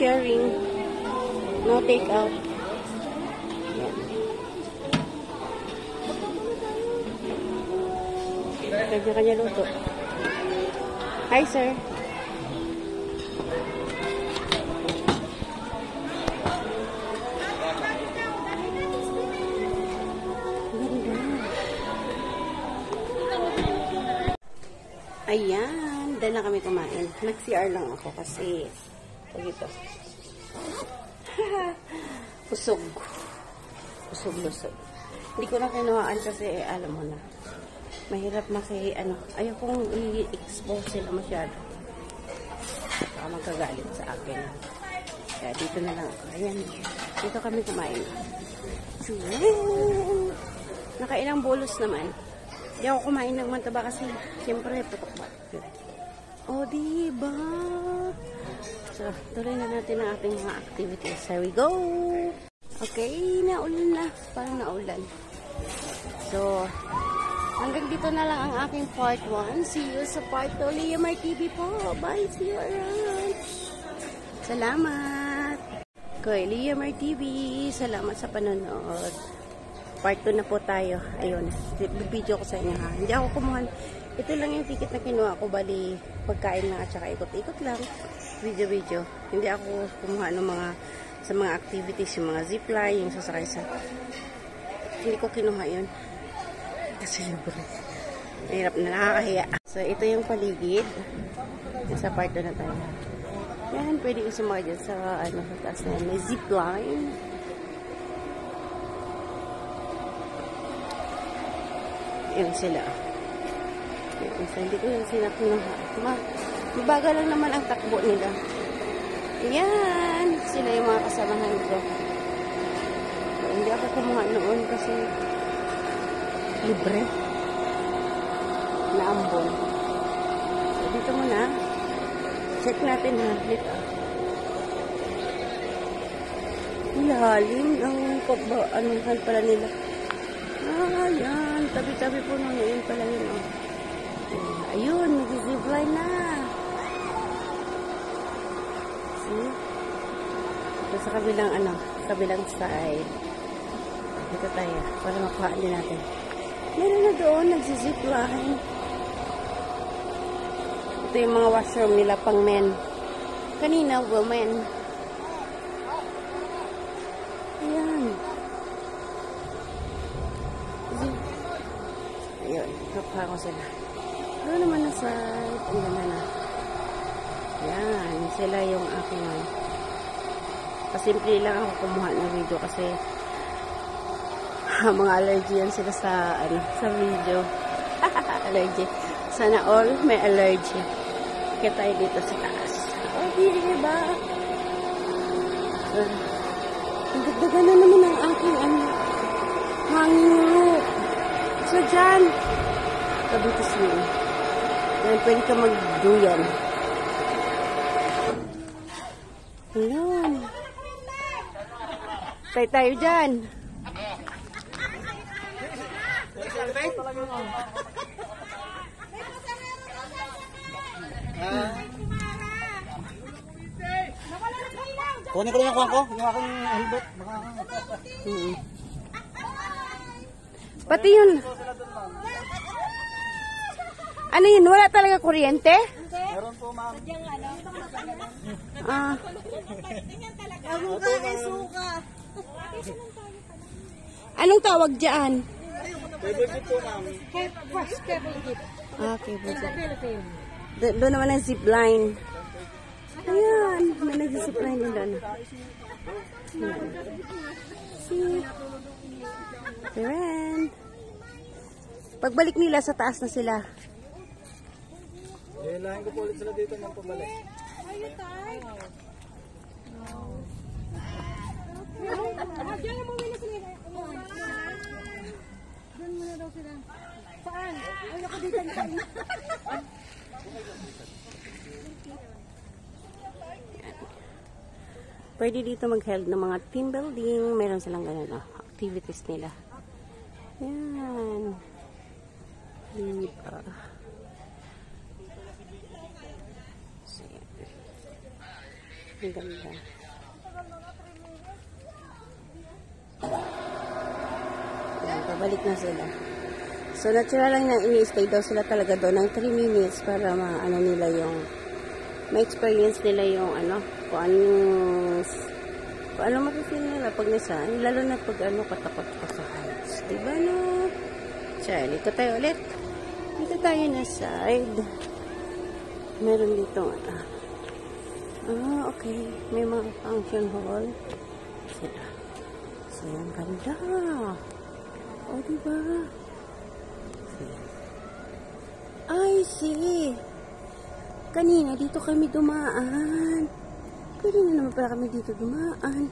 sharing. No take out. Kanya-kanya luto. Hi, sir. Ayan, dahil na kami kumain. Nag-CR lang ako kasi ito. Usog. Usog-lusog. Hindi ko na kinuhaan kasi alam mo na. Mahirap kasi ayaw kong i-expose sila masyado. Baka magkagalit sa akin. Kaya dito na lang ako. Ayan. Dito kami kumain. Nakailang bolos naman. Hindi ako kumain ng mantaba kasi siyempre putok ba. O, diba? So, tuloy na natin ang ating mga activities. Here we go! Okay, naulan na. Parang naulan. So, hanggang dito na lang ang aking part 1. See you sa part 2. Liamar TV po. Bye! See you around! Salamat! Koy, Liamar TV. Salamat sa panonood. Part 2 na po tayo. Ayun. Video ko sa inyo ha. Hindi ako kumuha. Ito lang yung ticket na kinuha ko. Bali, pagkain lang at saka ikot-ikot lang. Video. Hindi ako kumuha ng sa mga activities, yung mga zipline, yung sasakay sa... Hindi ko kinuha yun. Kasi libre. Mahirap na, nakakahiya. So, ito yung paligid. Sa part 2 na tayo. Yan, pwede yung sumakay dyan sa taas na yan. May zipline. Yan sila. Yan, hindi ko yan sila kinuha. Mabagal lang naman ang takbo nila. Yan. Sila yung mga kasamahan ko. So, hindi ako kumuha noon kasi libre na ambon. So, dito muna. Check natin ha. Dito. Lalim ang anuhan pala nila. Yan. Tabi-tabi po nung yun pala yun. Ayun. Nag-zipline na. See? Ito sa kabilang side. Dito tayo. Para makuha din natin. Meron na doon, nagsizipline. Ito yung mga washroom nila pang men. Kanina, women. Ayan. Ayun, nakuha ko sila. Doon naman na side. Ang ganda na. Ayan, sila yung aking pasimple lang ako kumuha ng video kasi mga allergy yan sila sa video. Allergy. Sana all may allergy. Kaya tayo dito sa taas. Oh, diba? Ang dagdagan na naman ang aking hangin. So, dyan. Kabitis mo. Yan, pwede ka magduyan. Ayan. Tayo dyan. Kunin ko lang yung kuha ko. Yung aking helmet. Pati yun. Ano yun? Wala talaga kuryente? Meron po, ma'am. Anong tawag dyan? Cable jeep po, ma'am. Cable jeep. Cable jeep. Doon naman ang zipline. Ayan. May nag-zipline din doon. See? Ayan. Pagbalik nila, sa taas na sila. Lahin ko po ulit sila dito ng pabalik. Ayun tayo. Diyan mo muna sila. Diyan muna daw sila. Saan? Ay, ako dito na. Pwede dito mag-held ng mga team building. Meron silang ganun, activities nila. Yan. Diba? So, yan. Ang ganda. Yan, pabalik na sila. So, natural lang na ini-stay daw sila talaga doon ng 3 minutes para maano nila yung ma-experience nila yung ano, kung ano mapipil nila pag nasa, lalo na pag ano, katakot ka sa heights. Diba no? So, dito tayo ulit. Dito tayo na side. Meron dito okay. May mga function hall. Sila. So, ang ganda. O, diba? I see. Kanina dito kami dumaan. Pwede na naman pala kami dito dumaan.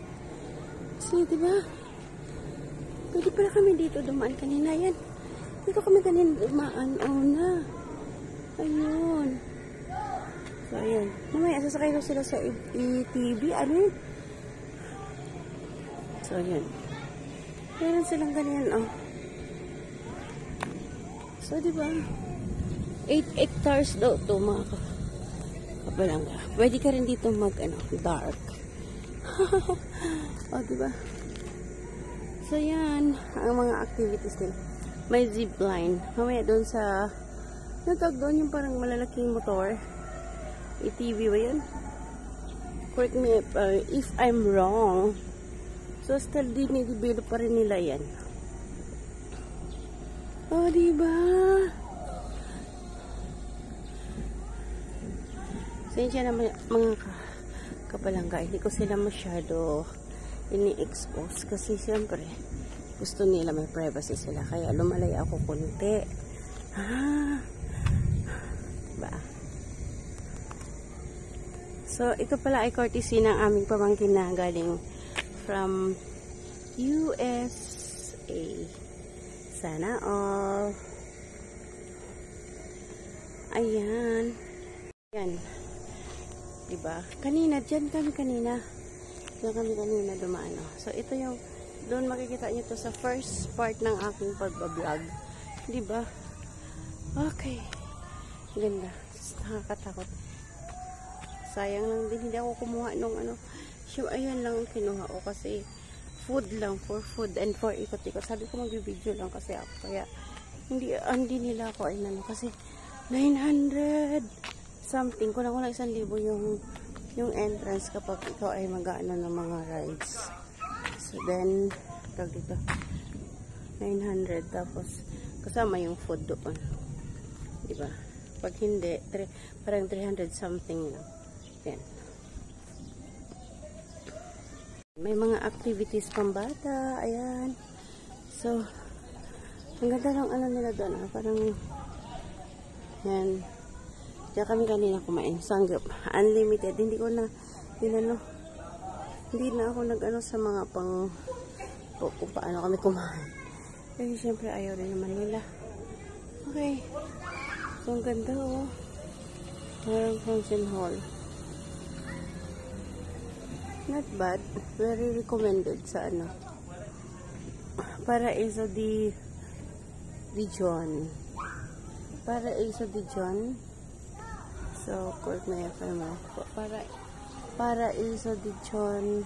See, diba? Pwede pala kami dito dumaan kanina. Yan. Dito kami kanina dumaan. Oh na. Ayun. So, ayan. Namaya, sasakay daw sila sa ETV. Ano yun? So, ayan. Meron silang ganyan, oh. So, diba? 8 hectares daw to mga kapalangga. Pwede ka rin dito dark. O, diba? So, yan. Ang mga activities nila. May zipline. Mamaya doon sa natag doon yung parang malalaking motor. ATV ba yun? Correct me if I'm wrong. So, still dinidevelop pa rin nila yan. O, diba? Sensya na mga kapalangga, hindi ko sila masyado ini-expose kasi siyempre gusto nila may privacy sila kaya lumalay ako konti. Diba? So, ito pala ay courtesy ng aming pamangkin na galing from USA. Sana all. Ayan. Ayan. Diba? Kanina, dyan kami kanina. Diyan kami kanina dumaan. So, ito yung, doon makikita nyo to sa first part ng aking pagbablog. Diba? Okay. Ganda. Nakakatakot. Sayang lang din, hindi ako kumuha nung ano. Ayan lang ang kinuha ko kasi food lang, for food and for ikot-ikot. Sabi ko mag-video lang kasi ako. Kaya, hindi nila ako ay kasi 900 something, kulang 1,000 yung entrance kapag ikaw ay mag-aano ng mga rides. So then, tag dito 900 tapos kasama yung food doon. Diba? Pag hindi, parang 300 something lang. Yan. May mga activities pang bata. Ayan. So, ang ganda ng ano nila doon. Parang, yan. Diyan kami kanina kumain. Sanggap. Unlimited. Hindi na ako nag-ano sa mga kung paano kami kumain. Kasi syempre ayaw rin naman nila. Okay. So, ang ganda oh. Parang function hall. Not bad. Very recommended sa ano. Paraiso di John. Paraiso di John. So, correct me if I'm wrong. Paraiso di John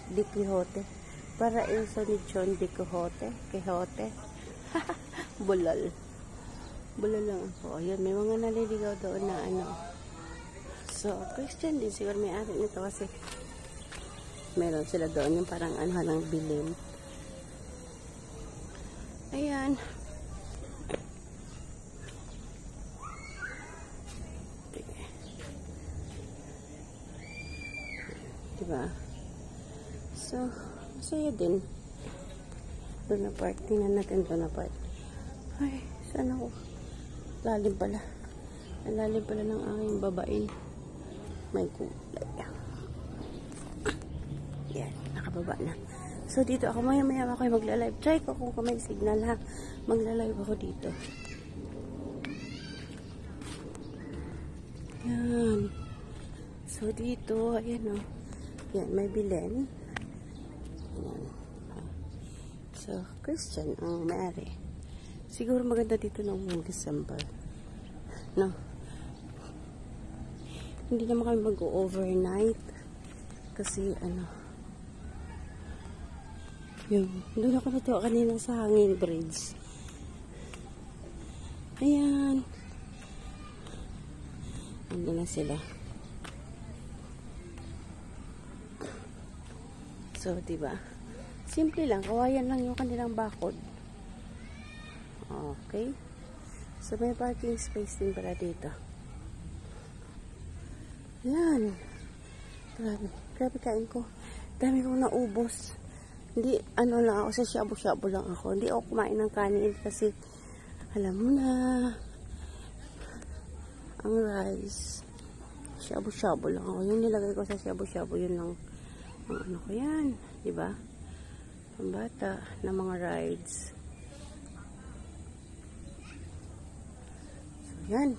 di Quixote. Paraiso di John di Quixote. Quixote. Bulal. Bulal lang ako. Ayun, may mga naliligaw doon na ano. So, Christian din siguro may ari nito kasi meron sila doon yung parang ano ng bilin. Ayan. Diba? So, masaya din. Doon na part. Tingnan natin doon na part. Ay, saan ako? Lalim pala. Ang lalim pala ng aking babain. May kulay. Yan, nakababa na. So, dito ako maya-maya ako magla-live. Try ko kung may signal ha. Magla-live ako dito. Yan. So, dito, ayan o. Yan, may bilen. Yan. So, Christian ang may-ari. Siguro maganda dito noong December. No? Hindi naman kami mag-overnight. Kasi ano, yun, doon ako natuwa kanina sa hangin bridge. Ayan. Andun na sila. So, diba? Simple lang. Kawayan lang yung kanilang bakod. Okay. So, may parking space din pala dito. Ayan. Grabe. Grabe kain ko. Dami kong naubos. Hindi, ano lang ako, sa shabu-shabu lang ako. Hindi ako kumain ng kanin kasi alam mo na, ang rice, shabu-shabu lang ako. Yung nilagay ko sa shabu-shabu, yun lang ang ano ko yan. Diba? Pambata na mga rides. So, yan.